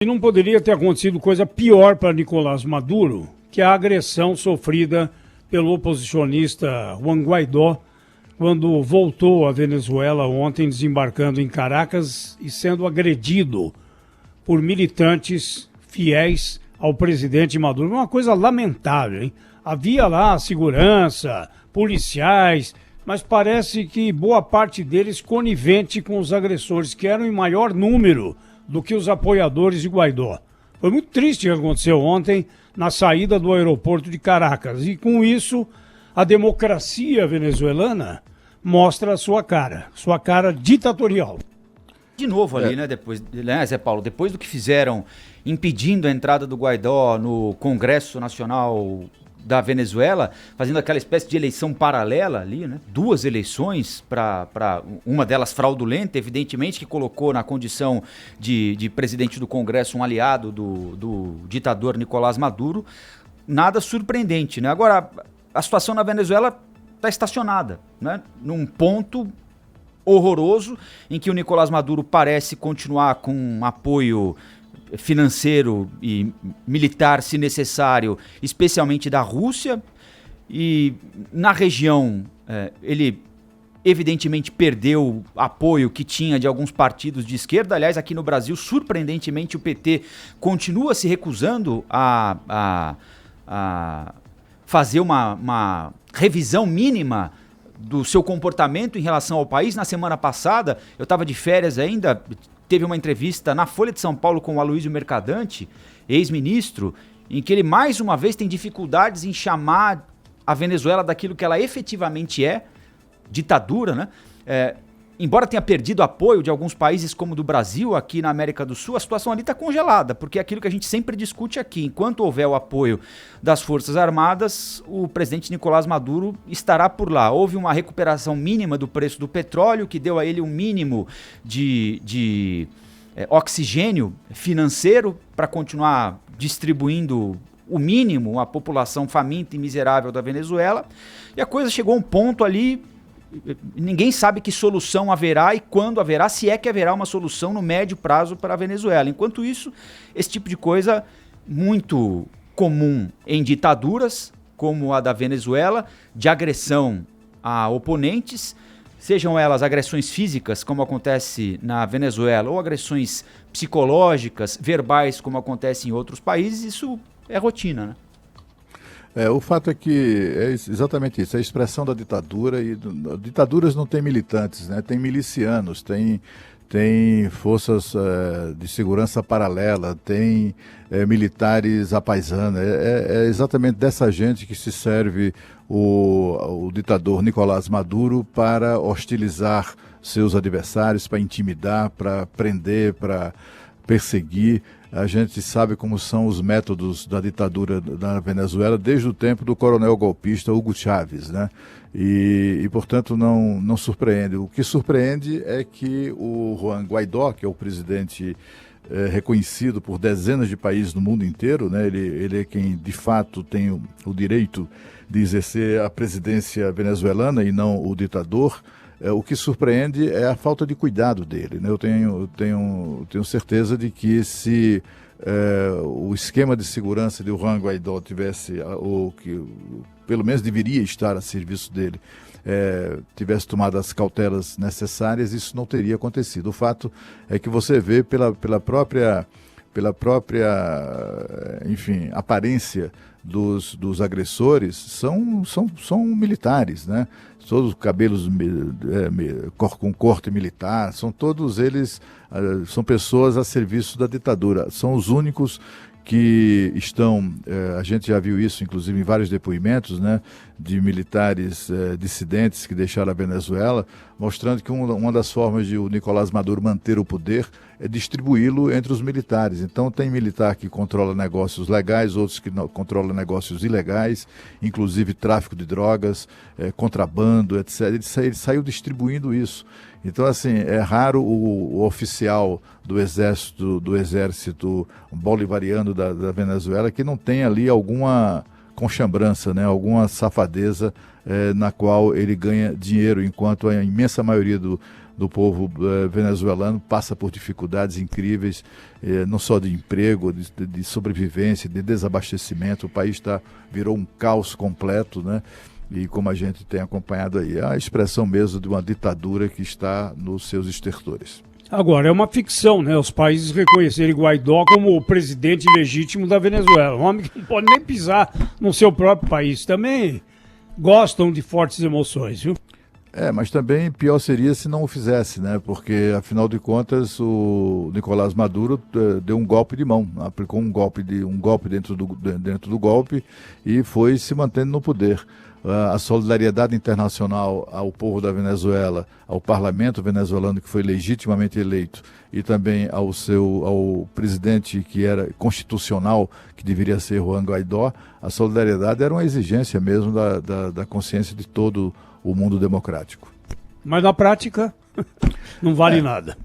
E não poderia ter acontecido coisa pior para Nicolás Maduro que a agressão sofrida pelo oposicionista Juan Guaidó quando voltou à Venezuela ontem, desembarcando em Caracas e sendo agredido por militantes fiéis ao presidente Maduro. Uma coisa lamentável, hein? Havia lá segurança, policiais, mas parece que boa parte deles conivente com os agressores, que eram em maior número do que os apoiadores de Guaidó. Foi muito triste o que aconteceu ontem na saída do aeroporto de Caracas. E com isso, a democracia venezuelana mostra a sua cara ditatorial. De novo ali, né, depois, né, Zé Paulo, depois do que fizeram impedindo a entrada do Guaidó no Congresso Nacional da Venezuela, fazendo aquela espécie de eleição paralela ali, né? Duas eleições, para uma delas fraudulenta, evidentemente, que colocou na condição de presidente do Congresso um aliado do ditador Nicolás Maduro. Nada surpreendente, né? Agora, a situação na Venezuela está estacionada, né? Num ponto horroroso em que o Nicolás Maduro parece continuar com um apoio financeiro e militar, se necessário, especialmente da Rússia, e na região ele evidentemente perdeu apoio que tinha de alguns partidos de esquerda. Aliás, aqui no Brasil, surpreendentemente, o PT continua se recusando a fazer uma revisão mínima do seu comportamento em relação ao país. Na semana passada, eu estava de férias ainda, teve uma entrevista na Folha de São Paulo com o Aloysio Mercadante, ex-ministro, em que ele mais uma vez tem dificuldades em chamar a Venezuela daquilo que ela efetivamente é, ditadura, né? Embora tenha perdido apoio de alguns países como o do Brasil, aqui na América do Sul, a situação ali está congelada, porque é aquilo que a gente sempre discute aqui. Enquanto houver o apoio das Forças Armadas, o presidente Nicolás Maduro estará por lá. Houve uma recuperação mínima do preço do petróleo, que deu a ele um mínimo de oxigênio financeiro para continuar distribuindo o mínimo à população faminta e miserável da Venezuela. E a coisa chegou a um ponto ali. Ninguém sabe que solução haverá e quando haverá, se é que haverá uma solução no médio prazo para a Venezuela. Enquanto isso, esse tipo de coisa muito comum em ditaduras, como a da Venezuela, de agressão a oponentes, sejam elas agressões físicas, como acontece na Venezuela, ou agressões psicológicas, verbais, como acontece em outros países, isso é rotina, né? O fato é que é exatamente isso, é a expressão da ditadura, e ditaduras não têm militantes, né? Tem milicianos, tem forças de segurança paralela, tem militares à paisana. É exatamente dessa gente que se serve o ditador Nicolás Maduro para hostilizar seus adversários, para intimidar, para prender, para perseguir. A gente sabe como são os métodos da ditadura na Venezuela desde o tempo do coronel golpista Hugo Chávez, né? E portanto, não surpreende. O que surpreende é que o Juan Guaidó, que é o presidente reconhecido por dezenas de países no mundo inteiro, né? Ele é quem, de fato, tem o direito de exercer a presidência venezuelana e não o ditador. O que surpreende é a falta de cuidado dele, né? Eu tenho certeza de que se o esquema de segurança de Juan Guaidó tivesse, ou que pelo menos deveria estar a serviço dele, tivesse tomado as cautelas necessárias, isso não teria acontecido. O fato é que você vê pela própria, enfim, aparência dos agressores, são militares, né? Todos os cabelos com corte militar, são todos eles, são pessoas a serviço da ditadura. São os únicos que estão, a gente já viu isso inclusive em vários depoimentos, né, de militares dissidentes que deixaram a Venezuela, mostrando que uma das formas de o Nicolás Maduro manter o poder é distribuí-lo entre os militares. Então tem militar que controla negócios legais, outros que controlam negócios ilegais, inclusive tráfico de drogas, contrabando, etc. Ele saiu distribuindo isso. Então, assim, é raro o oficial do exército bolivariano da Venezuela que não tem ali alguma conchambrança, né, alguma safadeza na qual ele ganha dinheiro, enquanto a imensa maioria do povo venezuelano passa por dificuldades incríveis, não só de emprego, de sobrevivência, de desabastecimento. O país virou um caos completo, né? E como a gente tem acompanhado aí, é a expressão mesmo de uma ditadura que está nos seus estertores. Agora, é uma ficção, né? Os países reconhecerem Guaidó como o presidente legítimo da Venezuela. Um homem que não pode nem pisar no seu próprio país. Também gostam de fortes emoções, viu? Mas também pior seria se não o fizesse, né? Porque, afinal de contas, o Nicolás Maduro deu um golpe de mão, aplicou um golpe dentro do golpe e foi se mantendo no poder. A solidariedade internacional ao povo da Venezuela, ao parlamento venezuelano que foi legitimamente eleito e também ao presidente que era constitucional, que deveria ser Juan Guaidó, a solidariedade era uma exigência mesmo da consciência de todo o mundo democrático. Mas na prática não vale nada.